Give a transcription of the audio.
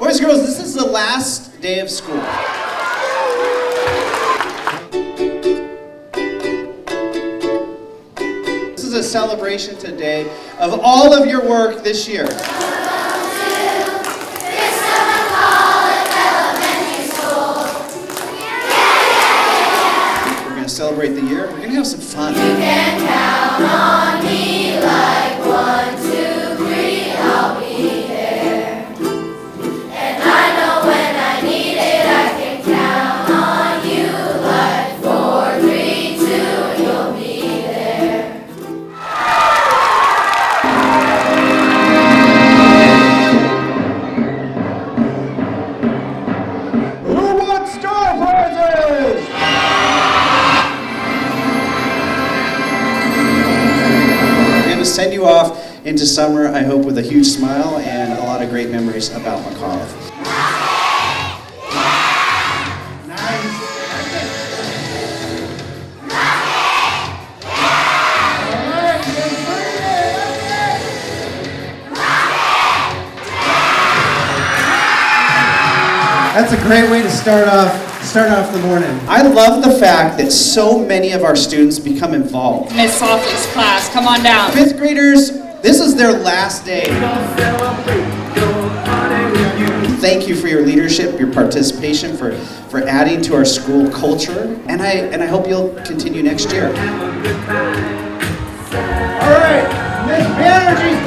Boys and girls, this is the last day of school. This is a celebration today of all of your work this year. Christa McAuliffe Elementary School. We're going to celebrate the year. We're going to have some fun. You can count on me like 1, 2, 3, I'll be there. And I know when I need it, I can count on you like 4, 3, 2, you'll be there. Who wants star prizes? We're going to send you off into summer, I hope, with a huge smile and a lot of great memories about McAuliffe. That's a great way to start off the morning. I love the fact that so many of our students become involved. Miss Softly's class, come on down. Fifth graders, this is their last day. Thank you for your leadership, your participation, for adding to our school culture, and I hope you'll continue next year. All right, Miss Banerjee.